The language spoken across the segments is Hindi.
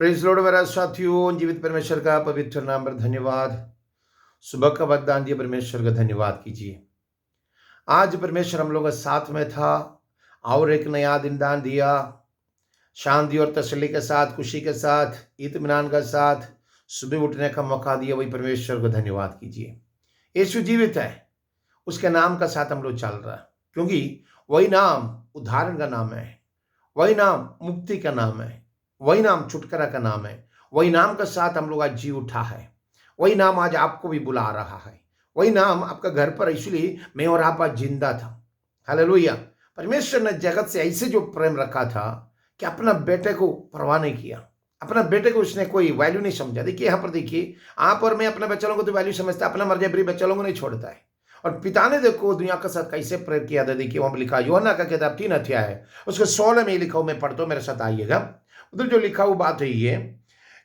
प्रेज लॉर्ड मेरा साथियों, जीवित परमेश्वर का पवित्र नाम पर धन्यवाद। सुबह का वरदान दिए परमेश्वर का धन्यवाद कीजिए। आज परमेश्वर हम लोग के साथ में था और एक नया दिन दान दिया। शांति और तसल्ली के साथ, खुशी के साथ, इत्मीनान के साथ सुबह उठने का मौका दिया। वही परमेश्वर को धन्यवाद कीजिए। यीशु जीवित है, उसके नाम का साथ हम लोग चल रहा है, क्योंकि वही नाम उद्धारण का नाम है, वही नाम मुक्ति का नाम है, वही नाम छुटकारा का नाम है। वही नाम के साथ हम लोग आज जी उठा है। वही नाम आज आपको भी बुला रहा है। वही नाम आपका घर पर, इसलिए मैं और आप आज जिंदा था। हालेलुया। परमेश्वर ने जगत से ऐसे जो प्रेम रखा था कि अपना बेटे को परवाह नहीं किया। अपना बेटे को उसने कोई वैल्यू नहीं समझा। देखिए यहाँ पर, देखिए आप और मैं अपने बच्चों को तो वैल्यू समझता, अपना मर जाए बच्चों को नहीं छोड़ता है। और पिता ने देखो दुनिया के साथ कैसे प्रेम किया था। देखिए वहां पर लिखा, यूहन्ना का किताब 3 अध्याय है, उसके 16 में लिखा, मैं पढ़ता हूं, मेरे साथ आइएगा। उधर जो लिखा हुआ बात है ये,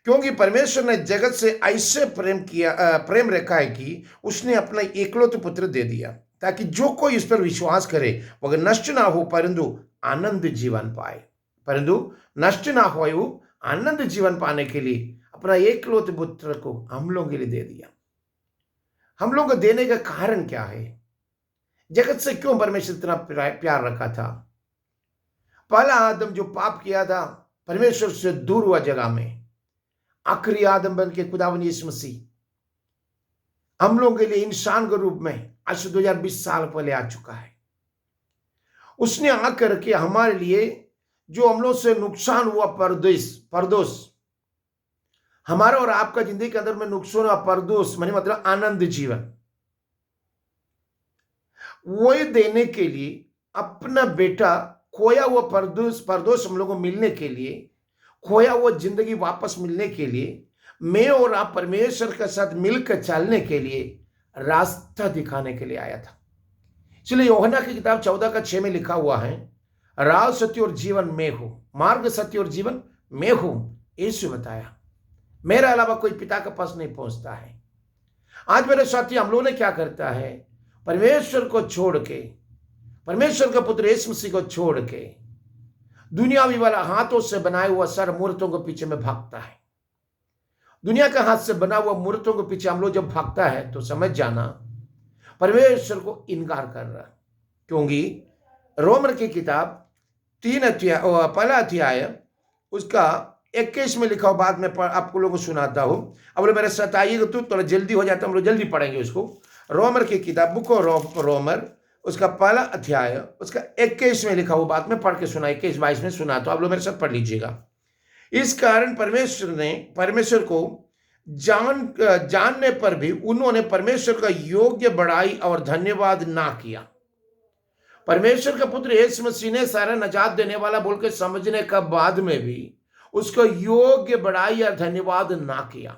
क्योंकि परमेश्वर ने जगत से ऐसे प्रेम रखा है कि उसने अपना एकलौते पुत्र दे दिया, ताकि जो कोई इस पर विश्वास करे वह नष्ट ना हो परंतु आनंद जीवन पाए। परंतु नष्ट ना हो, वो आनंद जीवन पाने के लिए अपना एकलौते पुत्र को हम लोगों के लिए दे दिया। हम लोगों को देने का कारण क्या है? जगत से क्यों परमेश्वर इतना प्यार रखा था? पहला आदम जो पाप किया था, परमेश्वर से दूर हुआ जगह में, आखिरी आदम बन के खुदावन यीशु मसीह हम लोगों के लिए इंसान के रूप में आज से 2020 साल पहले आ चुका है। उसने आकर के हमारे लिए जो हम लोग से नुकसान हुआ, परदोष, हमारा और आपका जिंदगी के अंदर में नुकसान हुआ, परदोष माने मतलब आनंद जीवन, वो देने के लिए अपना बेटा, खोया हुआ परदोष हम लोगों को मिलने के लिए, खोया हुआ जिंदगी वापस मिलने के लिए, मैं और आप परमेश्वर के साथ मिलकर चलने के लिए, रास्ता दिखाने के लिए आया था। इसलिए यूहन्ना की किताब 14:6 में लिखा हुआ है, राह सत्य और जीवन मैं हूं, मार्ग सत्य और जीवन मैं हूं। यीशु बताया, मेरे अलावा कोई पिता के पास नहीं पहुंचता है। आज मेरे साथी, हम लोगों ने क्या करता है? परमेश्वर को छोड़ के, परमेश्वर का पुत्र यीशु मसीह को छोड़ के दुनियावी वाला हाथों से बनाए हुआ सर मूर्तों के पीछे में भागता है। दुनिया का हाथ से बना हुआ मूर्तों के पीछे हम लोग जब भागता है तो समझ जाना परमेश्वर को इनकार कर रहा है। क्योंकि रोमर की किताब 3 अध्याय, पहला अध्याय, उसका 21 में लिखा हो, बाद में आपको लोगों को सुनाता हूं। अब लोग मेरे साथ आइएगा तो थोड़ा जल्दी हो जाता, हम लोग जल्दी पढ़ेंगे उसको। रोमर की किताब, बुक ऑफ रोमर, उसका पहला अध्याय, उसका 21 में लिखा हुआ, बात में पढ़ के सुना, 21-22 में सुना, तो आप लोग मेरे साथ पढ़ लीजिएगा। इस कारण परमेश्वर को जानने पर भी उन्होंने परमेश्वर का योग्य बड़ाई और धन्यवाद ना किया। परमेश्वर का पुत्र यीशु मसीह ने सारा नजात देने वाला बोल के समझने का बाद में भी उसको योग्य बड़ाई और धन्यवाद ना किया।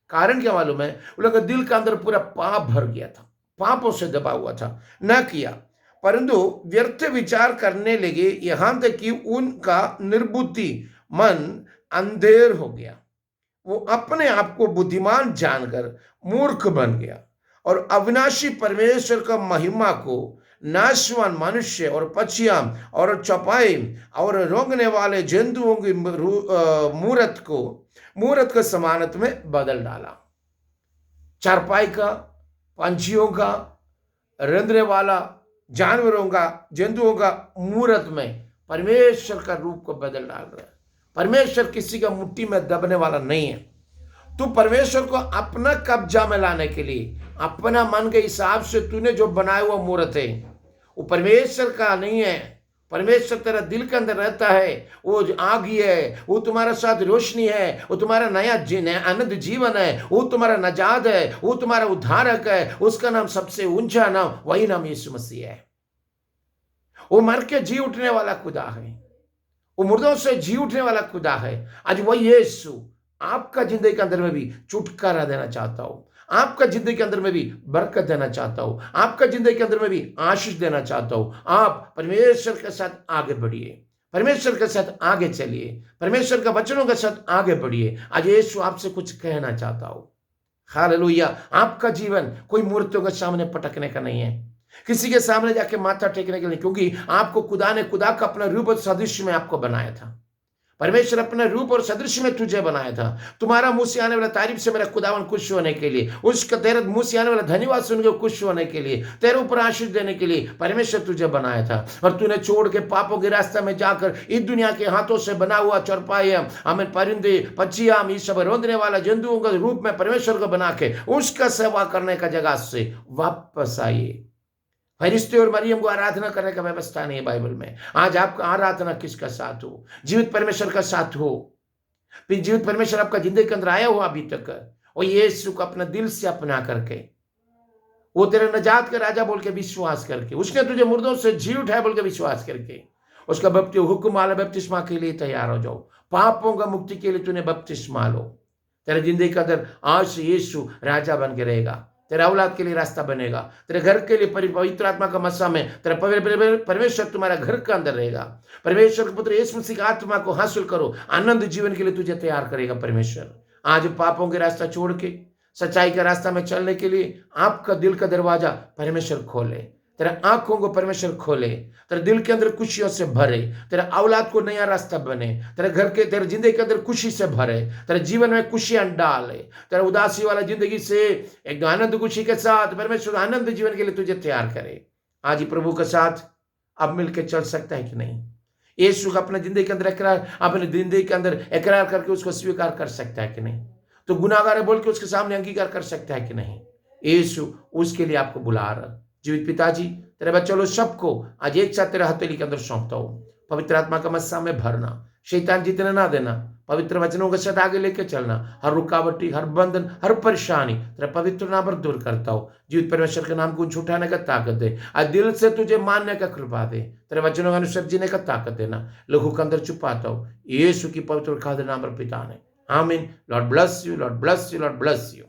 कारण क्या मालूम है? उन लोगों के दिल के अंदर पूरा पाप भर गया था, पापों से दबा हुआ था, ना किया, परंतु व्यर्थ विचार करने लगे, यहां तक कि उनका निर्बुद्धि मन अंधेर हो गया। वो अपने आप को बुद्धिमान जानकर मूर्ख बन गया और अविनाशी परमेश्वर का महिमा को नाशवान मनुष्य और पक्षियां और चौपाई और रोंगने वाले जंतुओं की मूर्त के समानत में बदल डाला। चारपाई का, पंछियों का, रेंगने वाला जानवरों का, जंतुओं का मूर्त में परमेश्वर का रूप को बदल डाल रहा है। परमेश्वर किसी का मुट्ठी में दबने वाला नहीं है। तू परमेश्वर को अपना कब्जा में लाने के लिए, अपना मन के हिसाब से तूने जो बनाया हुआ मूर्त है, वो परमेश्वर का नहीं है। परमेश्वर तेरा दिल के अंदर रहता है, वो आग ही है, वो तुम्हारा साथ रोशनी है, वो तुम्हारा नया आनंद जीवन है, वो तुम्हारा नजात है, वो तुम्हारा उद्धारक है। उसका नाम सबसे ऊंचा नाम, वही नाम यीशु मसीह है। वो मर के जी उठने वाला खुदा है, वो मुर्दों से जी उठने वाला खुदा है। आज वही यीशु आपका जिंदगी के अंदर में भी छुटकारा देना चाहता हूं, आपका जिंदगी के अंदर में भी बरकत देना चाहता हूं, आपका जिंदगी के अंदर में भी आशीष देना चाहता हूं। आप परमेश्वर के साथ आगे बढ़िए, परमेश्वर के साथ आगे चलिए, परमेश्वर के वचनों के साथ आगे बढ़िए। आज यीशु आपसे कुछ कहना चाहता हूं। हालेलुया। आपका जीवन कोई मूर्तियों के सामने पटकने का नहीं है, किसी के सामने जाके माथा टेकने के लिए, क्योंकि आपको खुदा का अपना रूप सदृश में आपको बनाया था। परमेश्वर अपने रूप और सदृश में तुझे बनाया था। तुम्हारा मुंह से आने वाला तारीफ से मेरा खुदावन खुश होने के लिए, उसका तेरे मुंह से आने वाला धन्यवाद सुनकर खुश होने के लिए, तेरे ऊपर आशीष देने के लिए परमेश्वर तुझे बनाया था। और तूने छोड़ के पापों के रास्ते में जाकर इस दुनिया के हाथों से बना हुआ चौपाया, हमें परिंदे, पक्षियां, ये सब रोंदने वाला जंतुओं के रूप में परमेश्वर को बना के उसका सेवा करने का जगह से वापस आइए। फरिश्ते और मरियम को आराधना करने का व्यवस्था नहीं है बाइबल में। आज आपका आराधना किसका साथ हो? जीवित परमेश्वर का साथ हो। फिर जीवित परमेश्वर आपका जिंदगी के अंदर आया हो अभी तक, और यीशु को अपना दिल से अपना करके, वो तेरे नजात का राजा बोल के विश्वास करके, उसने तुझे मुर्दों से जी उठाया बोल के विश्वास करके, उसका हुक्म वाला बपतिस्मा के लिए तैयार हो जाओ। पापों का मुक्ति के लिए तूने बपतिस्मा लो। तेरे जिंदगी के अंदर आज से यीशु राजा बन के रहेगा। तेरे औलाद के लिए रास्ता बनेगा। तेरे घर के लिए पवित्र आत्मा का मस्सा में तेरा परमेश्वर तुम्हारा घर के अंदर रहेगा। परमेश्वर के पुत्र यीशु मसीह की आत्मा को हासिल करो, आनंद जीवन के लिए तुझे तैयार करेगा परमेश्वर। आज पापों के रास्ता छोड़ के सच्चाई का रास्ता में चलने के लिए आपका दिल का दरवाजा परमेश्वर खोले। तेरे आंखों को परमेश्वर खोले, तेरे दिल के अंदर खुशियों से भरे, तेरे औलाद को नया रास्ता बने, तेरे घर के, तेरे जिंदगी के अंदर खुशी से भरे, तेरे जीवन में खुशियां डाले, तेरे उदासी वाला जिंदगी से एक आनंद खुशी के साथ परमेश्वर आनंद जीवन के लिए तुझे तैयार करे। आज ही प्रभु के साथ अब मिलकर चल सकता है कि नहीं? यीशु का अपने जिंदगी के अंदर इकरार, अपने जिंदगी के अंदर इकरार करके उसको स्वीकार कर सकता है कि नहीं? तो गुनाहगार है बोल के उसके सामने अंगीकार कर सकता है कि नहीं? यीशु उसके लिए आपको बुला रहा। जीवित पिताजी, तेरे बच्चों लोग सबको आज एक साथ तेरे हथेली के अंदर सौंपता हूं। पवित्र आत्मा का मस्सा में भरना, शैतान जीतने ना देना, पवित्र वचनों के साथ आगे लेके चलना, हर रुकावटी, हर बंधन, हर परेशानी तेरे पवित्र नाम पर दूर करता हूं। जीवित परमेश्वर के नाम को उठाने का ताकत दे, आज दिल से तुझे मानने का कृपा दे, तेरे वचनों के अनुसार जीने का ताकत देना। लहू के अंदर छुपाता हूं यीशु की पवित्र खाद नाम पर पिता ने, आमीन। Lord bless you, Lord bless you, Lord bless you.